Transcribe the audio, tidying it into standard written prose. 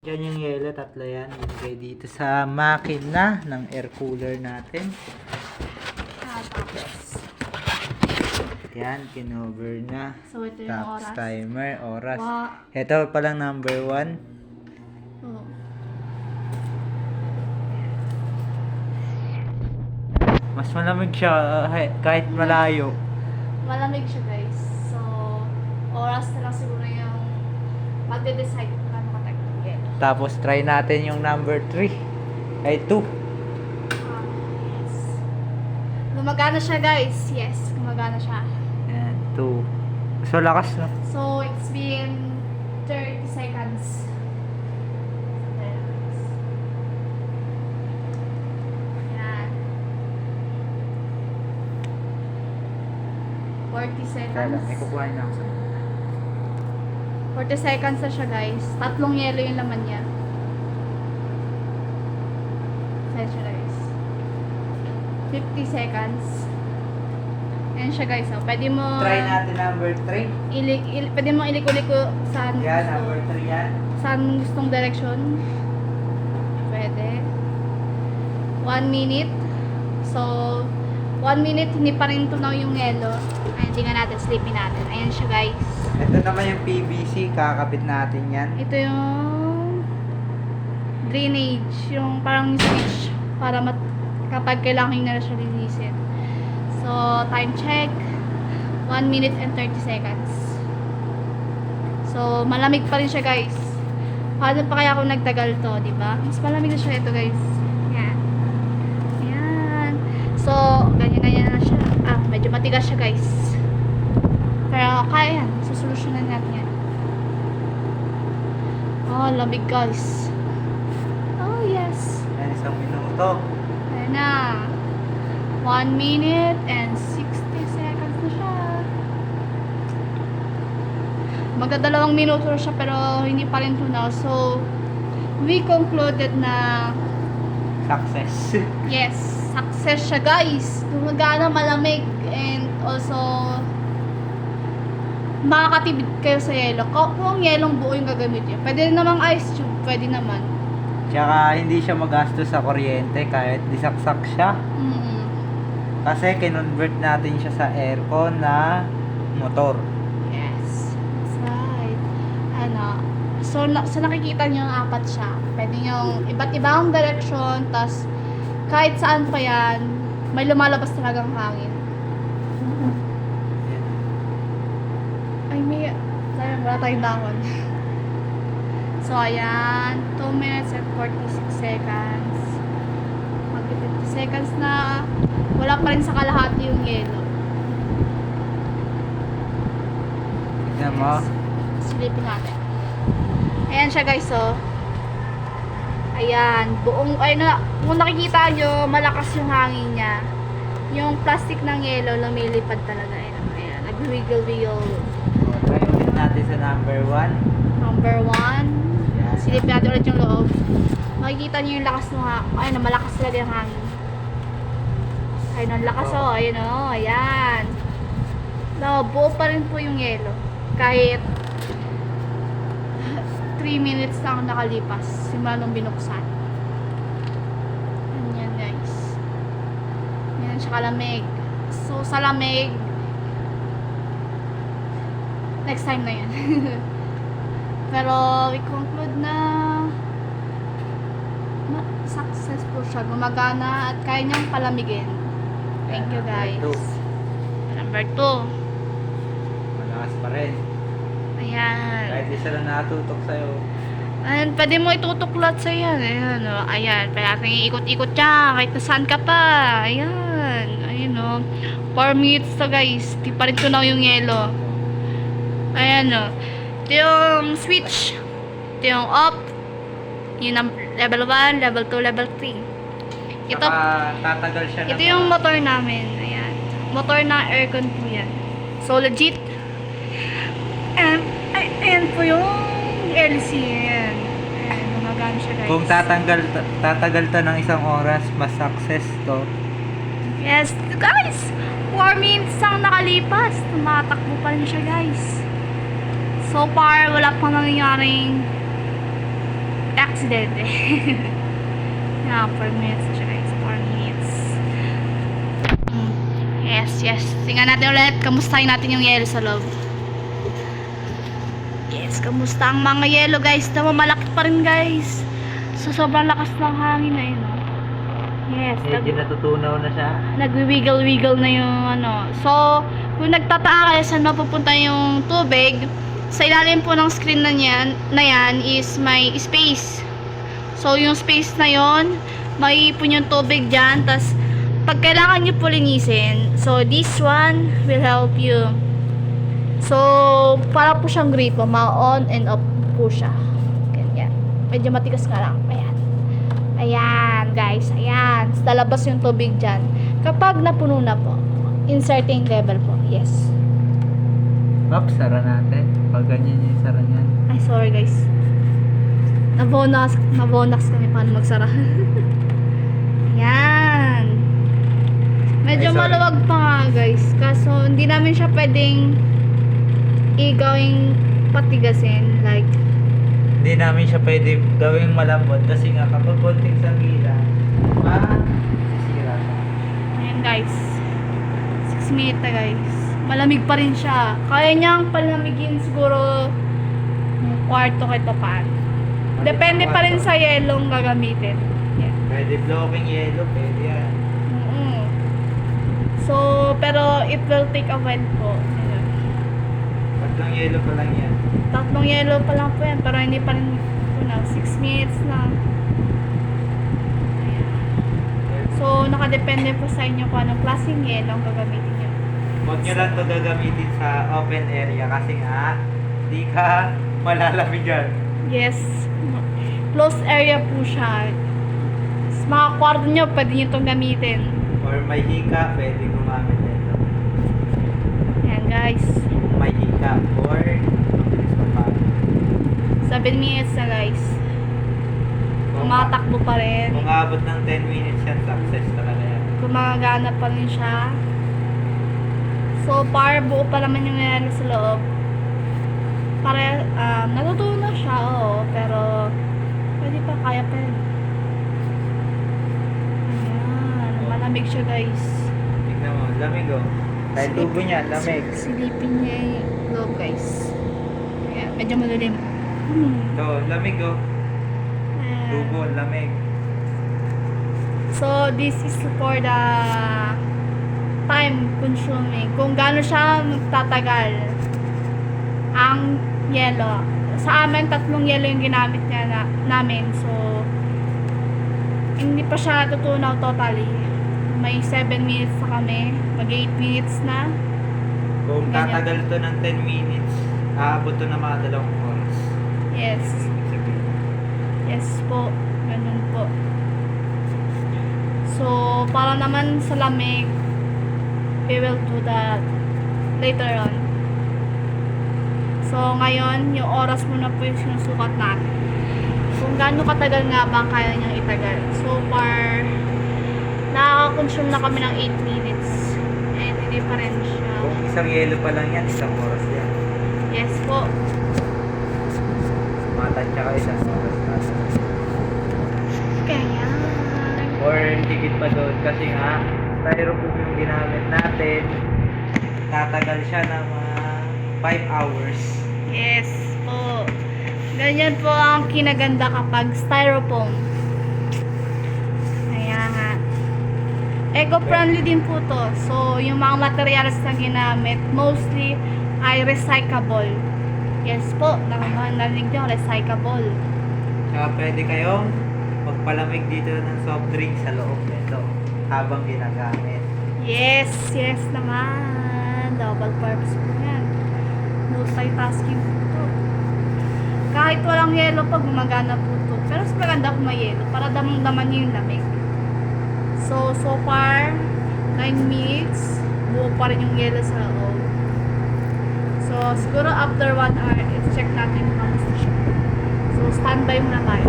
Yan yung yelo, tatlo yan. Ilagay dito sa makina ng air cooler natin. Tapos, Yan, kinover na. so ito yung Tapos oras. timer, oras. Wow. Ito palang number 1. Oo. Mas malamig siya kahit malayo. Malamig siya guys. So, oras na lang siguro yung magde-decide kung ano katagal ng yelo. Tapos try natin yung number 3. Ay, 2. Yes. Gumagana siya guys. Yes, gumagana siya. Yan, 2. So, lakas no? So, it's been 30 seconds. Yan. 40 seconds. May kukuha na ako sa 40 seconds na siya guys. Tatlong yelo yung laman niya. Saan siya guys? 50 seconds. Ayan siya guys. Oh. Pwede mo Try natin number 3. pwede mo iliko-liko saan Yan, gusto. number 3 yan. Saan gustong direction. Pwede. 1 minute. So, 1 minute hindi pa rin tunaw yung yelo. Ayan, tingnan natin, sleepin natin. Ayan siya guys. Ito naman yung PVC, kakabit natin yan. Ito yung drainage, yung parang switch para kapag kailangan nyo na siya linisin. So, time check 1 minute and 30 seconds. So, malamig pa rin siya guys. Paano pa kaya kung nagtagal to, di ba? Mas malamig na siya ito guys. Yan. Yan. So, ganyan-ganyan na siya. Medyo matigas siya guys. Pero kaya yan. Susolusyonan natin yan. Oh, lamig guys. Oh, yes. Yan, 1 minuto. Ayan na. 1 minute and 60 seconds na siya. Magdadalawang minuto na siya pero hindi pa rin tunaw. So, we concluded na Success. yes, success siya guys. Gumagana, malamig, and also makakatipid kayo sa yelo. Kung yelong buo yung gagamitin, pwede namang ice tube, pwede naman. Tsaka hindi siya magastos sa kuryente kahit disaksak siya. Kasi kinonvert natin siya sa aircon na motor. Yes, that's right. So nakikita nyo yung apat siya. Pwede yung iba't ibang direction, tas kahit saan pa yan, may lumalabas talagang hangin. Ay, sayang, wala tayong dahon. So, ayan, 2 minutes and 46 seconds. Mag-50 seconds na, wala pa rin sa kalahati yung yelo. Tignan mo. Silipin natin. Ayan siya guys, oh. Ayan, kung nakikita nyo, malakas yung hangin niya. Yung plastic ng yelo, lumilipad talaga. Ayan, nag-wiggle-wiggle. So, try ulit natin sa number 1. Number 1. Yan. Silipin natin ulit yung loob. Makikita nyo yung lakas ng hangin. Ayun, malakas talaga yung hangin. Ayun, ang lakas, oh. Ayun, oh. Ayan. No, buo pa rin po yung yelo. Kahit 3 minutes lang nakalipas simula nung binuksan. Yan guys. Yan siya kalamig. So sa lamig, next time na yan. Pero we conclude na successful siya. Gumagana at kaya niyang palamigin. Thank you guys. Number 2. Malakas pa rin. Ayan. Kahit isa lang natutok sa'yo. Ayan, pwede mo itutuklat sa yan. Ayan, o. Ayan, pwede natin iikot-ikot siya. Kahit nasaan ka pa. Ayan. Ayan, o. 4 minutes to, guys. Di pa rin tunaw yung yelo. Ayan, o. Ito yung switch. Ito yung off. Yun ang level 1, level 2, level 3. Ito, tatagal siya ito yung motor namin. Ayan. Motor na aircon po yan. So, legit. Ayan po yung LC. Ayan. Ayan, gumagana siya guys. Kung tatagal to ng 1 oras, mas success to. Yes, guys! 4 minutes ang nakalipas. Tumatakbo pa rin siya guys. So far, wala pang nangyaring aksidente. Yeah, 4 minutes siya guys. 4 minutes. Yes. Tingnan natin ulit. Kamustahin natin yung yelo sa loob. Yes, kamusta ang mga yelo guys? Tama, malaki pa rin guys. So, sobrang lakas ng hangin na yun. Yes. Medyo natutunaw na siya. Nagwi-wiggle-wiggle na yung ano. So, kung nagtataka kayo saan mapupunta yung tubig, sa ilalim po ng screen na yan is may space. So, yung space na yon, may ipon yung tubig dyan. Tapos, pag kailangan nyo po linisin, so, this one will help you. So, para po siyang gripo. Ma-on and off po siya. Ganyan. Medyo matigas nga lang. Ayan. Ayan, guys. Ayan. Lalabas yung tubig dyan. Kapag napuno na po, in certain level po. Yes. Oops, sara natin. Pag ganyan yung sara niyan. Ay, sorry guys. Nabonax kami paano magsara. Ayan. Medyo Ay, sorry. maluwag pa nga guys. Kaso hindi namin siya pwedeng igawing patigasin. Like, Hindi namin siya pwede gawing malambot kasi nga kapag konting sangila, masisira siya. ayan guys. 6 minutes na guys. Malamig pa rin siya. Kaya niyang palamigin siguro yung kwarto kahit pa paano. Depende pa rin sa yelong gagamitin. Yan. Pwede blocking yellow, pwede yan. Mm. So, pero it will take a while po. Ayan. Tatlong yellow pa lang yan. 3 yellow pa lang po yan, pero hindi pa rin po na. 6 minutes na. Ayan. So, nakadepende po sa inyo kung anong klaseng yellow ang gagamitin nyo. Huwag nyo lang ito gagamitin sa open area kasi nga, di ka malalamigan. Yes. Closed area po siya. Sa mga kwarto nyo, pwede nyo itong gamitin. Or may hika, pwede gumamit nito. Ayan guys. Kung may hika, or mabilis pa. 7 minutes na guys. Tumatakbo pa rin. Kung abot ng 10 minutes yan, success talaga yan. Gumagana pa rin siya. So far, buo pa naman yung nangyari sa loob. Para, natutunan na siya, oo. Pero, pwede pa, kaya pa rin. Ayan, malamig siya guys. Tignan mo, lamig oh. Dahil tubo niya, lamig. Silipin niya yung loob guys. Ayan, medyo malilim. Ito, lamig oh. Ayan. Tubo, lamig. So, this is for the time consuming. Kung gaano siya magtatagal ang yelo. Sa amin, 3 yelo yung ginamit niya namin. So, hindi pa siya natutunaw totally. May 7 minutes na kami. Mag 8 minutes na. Kung Ganyan. tatagal to ng 10 minutes, aabot to ng mga 2 oras. Yes. Ibig sabihin. Yes po. Ganun po. So, para naman sa lamig, we will do that later on. So, ngayon, yung oras muna po yung sinusukat natin. Kung gaano katagal nga ba kaya niyang itagal. So far, nakaka-consume na kami ng 8 minutes. And hindi pa rin siya. Kung isang yelo pa lang yan, 1 oras yan. Yes po. Matansya ka 1 oras na. Kaya. Or higit pa doon kasi nga, styrofoam yung ginamit natin. Tatagal siya ng 5 hours. Yes po. Ganyan po ang kinaganda kapag styrofoam. Kaya nga. Eco-friendly din po to. So, yung mga materials na ginamit, mostly ay recyclable. Yes po. Narinig nyo, recyclable. Tsaka pwede kayong magpalamig dito ng soft drink sa loob nito habang ginagamit. Yes, yes naman. Double purpose po yan. Multitasking po to. Kahit walang yelo pa, gumagana po to. Pero mas maganda kung may yelo para damang-daman niyo yung lamig. So far, 9 minutes. Buo pa rin yung yelo sa loob. So, siguro after 1 hour, i-check natin kung kamusta siya. So, standby muna tayo.